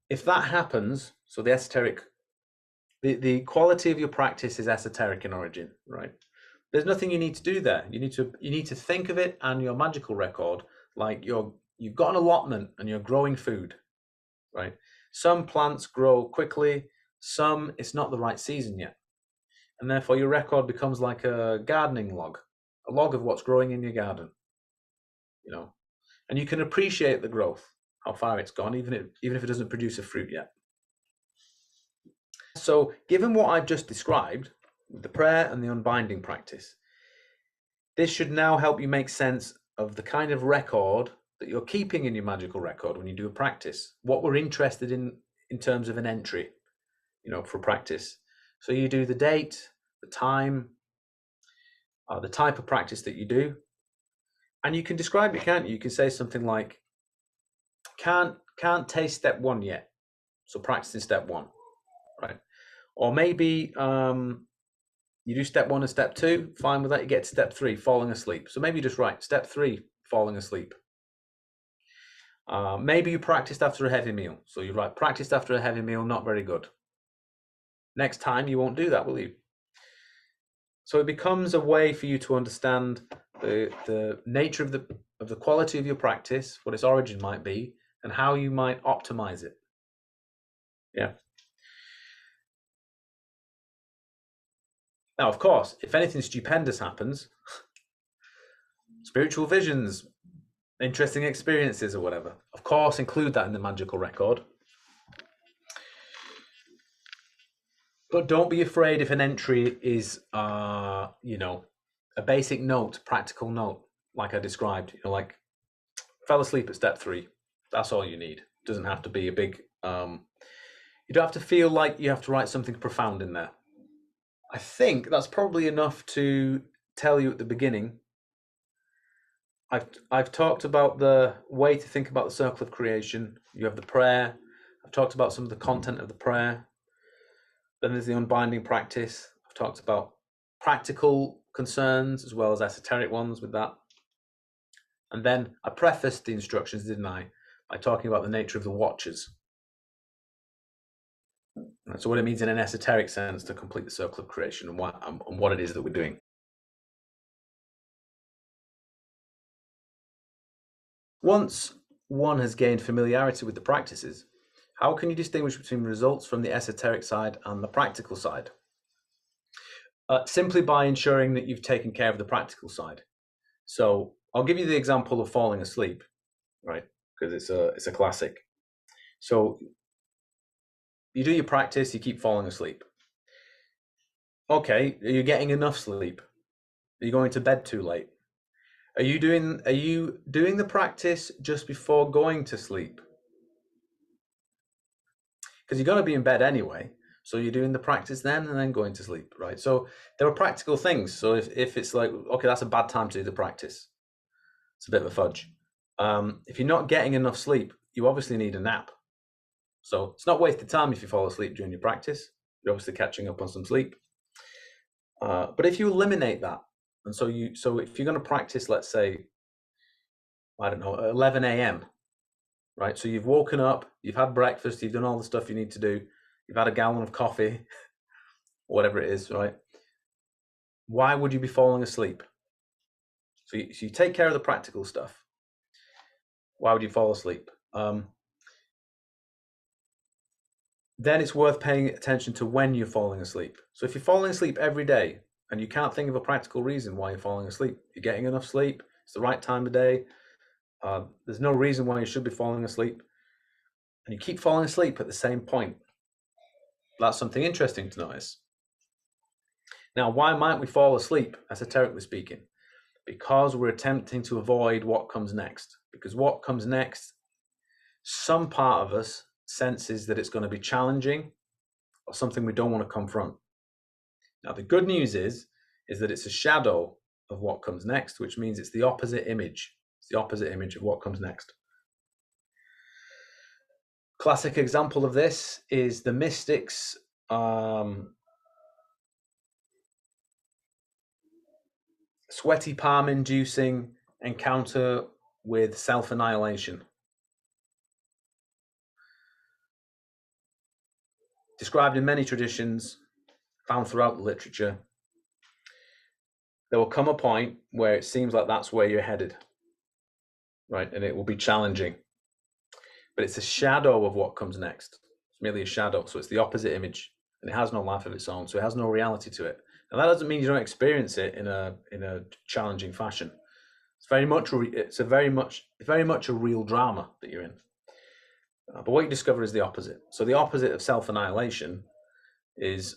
S1: If that happens, so the esoteric, the quality of your practice is esoteric in origin, right? There's nothing you need to do there. You need to think of it and your magical record like you've got an allotment and you're growing food, right? Some plants grow quickly, some it's not the right season yet. And therefore your record becomes like a gardening log, a log of what's growing in your garden, you know. And you can appreciate the growth, how far it's gone, even if it doesn't produce a fruit yet. So given what I've just described, the prayer and the unbinding practice, this should now help you make sense of the kind of record that you're keeping in your magical record when you do a practice, what we're interested in terms of an entry, for practice. So you do the date, the time, the type of practice that you do, and you can describe it, can't you? You can say something like, can't taste step 1 yet, so practicing step 1, right? Or maybe you do step 1 and step 2, fine with that, you get to step 3, falling asleep. So maybe you just write step 3, falling asleep. Maybe you practiced after a heavy meal. So you write practiced after a heavy meal, not very good. Next time you won't do that, will you? So it becomes a way for you to understand the nature of the quality of your practice, what its origin might be, and how you might optimize it. Yeah. Now, of course, if anything stupendous happens, spiritual visions, interesting experiences or whatever, of course, include that in the magical record. But don't be afraid if an entry is, a basic note, practical note, like I described, like fell asleep at step 3. That's all you need. It doesn't have to be a big, you don't have to feel like you have to write something profound in there. I think that's probably enough to tell you at the beginning. I've talked about the way to think about the circle of creation. You have the prayer. I've talked about some of the content of the prayer. Then there's the unbinding practice. I've talked about practical concerns as well as esoteric ones with that. And then I prefaced the instructions, didn't I, by talking about the nature of the watchers. So what it means in an esoteric sense to complete the circle of creation and what it is that we're doing. Once one has gained familiarity with the practices, how can you distinguish between results from the esoteric side and the practical side? Simply by ensuring that you've taken care of the practical side. So I'll give you the example of falling asleep, right? Because it's a classic. So you do your practice, you keep falling asleep. Okay, are you getting enough sleep? Are you going to bed too late? Are you doing the practice just before going to sleep? Because you're going to be in bed anyway. So you're doing the practice then and then going to sleep, right? So there are practical things. So if it's like, okay, that's a bad time to do the practice, it's a bit of a fudge. If you're not getting enough sleep, you obviously need a nap. So it's not wasted time if you fall asleep during your practice. You're obviously catching up on some sleep. But if you eliminate that, and so if you're going to practice, let's say, I don't know, 11 a.m., right? So you've woken up, you've had breakfast, you've done all the stuff you need to do, you've had a gallon of coffee, whatever it is, right? Why would you be falling asleep? So you take care of the practical stuff. Why would you fall asleep? Then it's worth paying attention to when you're falling asleep. So if you're falling asleep every day and you can't think of a practical reason why you're falling asleep, you're getting enough sleep, it's the right time of day, there's no reason why you should be falling asleep, and you keep falling asleep at the same point, that's something interesting to notice. Now, why might we fall asleep, esoterically speaking? Because we're attempting to avoid what comes next. Because what comes next, some part of us senses that it's going to be challenging or something we don't want to confront. Now, the good news is that it's a shadow of what comes next, which means it's the opposite image. It's the opposite image of what comes next. Classic example of this is the mystics. sweaty palm-inducing encounter with self-annihilation. Described in many traditions, found throughout the literature, there will come a point where it seems like that's where you're headed, right? And it will be challenging. But it's a shadow of what comes next. It's merely a shadow. So it's the opposite image, and it has no life of its own. So it has no reality to it. And that doesn't mean you don't experience it in a challenging fashion. It's very much a real drama that you're in. But what you discover is the opposite. So the opposite of self-annihilation is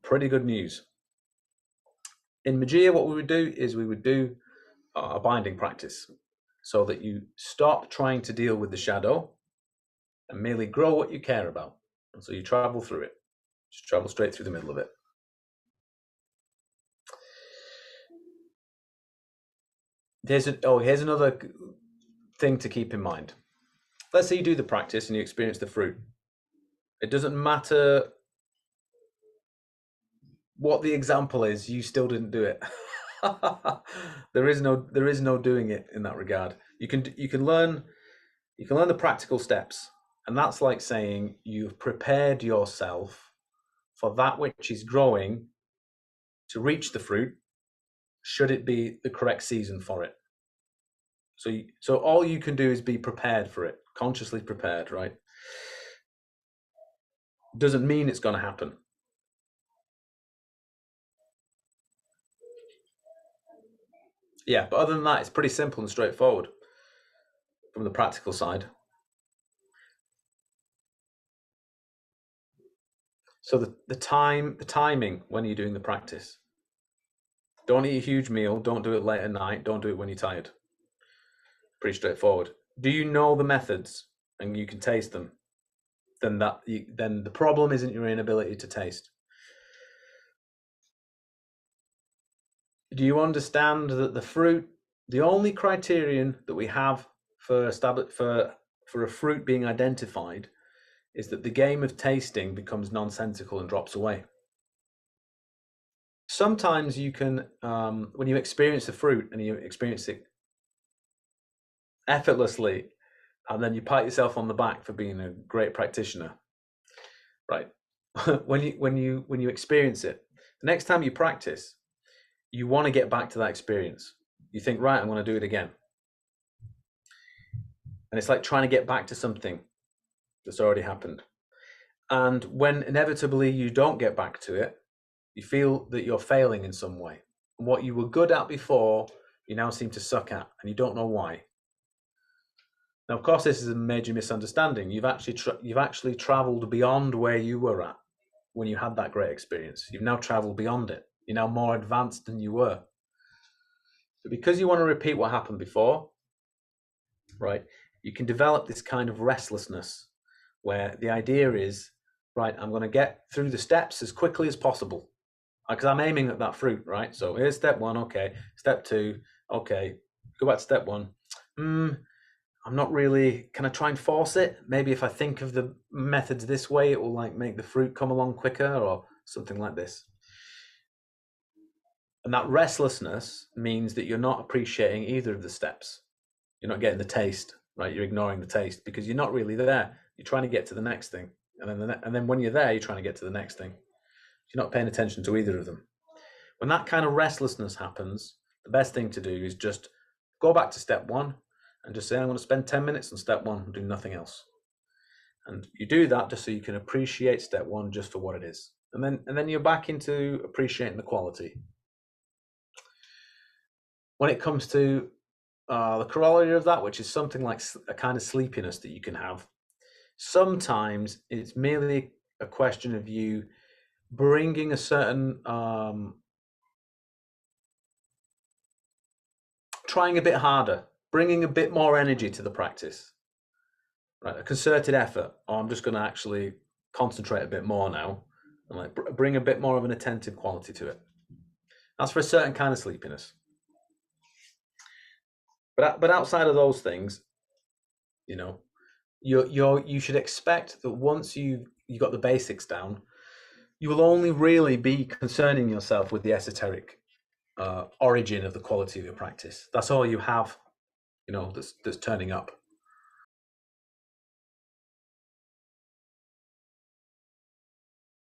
S1: pretty good news. In Magia, what we would do is we would do a binding practice so that you stop trying to deal with the shadow and merely grow what you care about. And so you travel through it. Just travel straight through the middle of it. Here's another thing to keep in mind. Let's say you do the practice and you experience the fruit. It doesn't matter what the example is, you still didn't do it. there is no doing it in that regard. You can learn the practical steps, and that's like saying you've prepared yourself for that which is growing to reach the fruit, should it be the correct season for it. So all you can do is be prepared for it, consciously prepared, right? Doesn't mean it's going to happen. Yeah, but other than that, it's pretty simple and straightforward from the practical side. So the timing when you're doing the practice. Don't eat a huge meal. Don't do it late at night. Don't do it when you're tired. Pretty straightforward. Do you know the methods and you can taste them? Then the problem isn't your inability to taste. Do you understand that the fruit, the only criterion that we have for a fruit being identified, is that the game of tasting becomes nonsensical and drops away? Sometimes you can, when you experience the fruit and you experience it effortlessly, and then you pat yourself on the back for being a great practitioner, right? when you experience it, the next time you practice, you want to get back to that experience. You think, right, I'm going to do it again. And it's like trying to get back to something that's already happened. And when inevitably you don't get back to it, you feel that you're failing in some way. And what you were good at before, you now seem to suck at, and you don't know why. Now, of course, this is a major misunderstanding. You've actually traveled beyond where you were at when you had that great experience. You've now traveled beyond it. You're now more advanced than you were. But because you want to repeat what happened before, right, you can develop this kind of restlessness where the idea is, right, I'm going to get through the steps as quickly as possible because I'm aiming at that fruit, right? So here's step one, okay. Step two, okay. Go back to step one. I'm not really, can I try and force it? Maybe if I think of the methods this way, it will like make the fruit come along quicker or something like this. And that restlessness means that you're not appreciating either of the steps. You're not getting the taste, right? You're ignoring the taste because you're not really there. You're trying to get to the next thing. And then when you're there, you're trying to get to the next thing. You're not paying attention to either of them. When that kind of restlessness happens, the best thing to do is just go back to step one and just say, I'm going to spend 10 minutes on step one and do nothing else. And you do that just so you can appreciate step one just for what it is. And then you're back into appreciating the quality. When it comes to the corollary of that, which is something like a kind of sleepiness that you can have, sometimes it's merely a question of you bringing a certain, trying a bit harder, bringing a bit more energy to the practice, right? A concerted effort. Oh, I'm just going to actually concentrate a bit more now and like bring a bit more of an attentive quality to it. That's for a certain kind of sleepiness. But outside of those things, you know, you should expect that once you got the basics down, you will only really be concerning yourself with the esoteric. origin of the quality of your practice. That's all you have, that's turning up.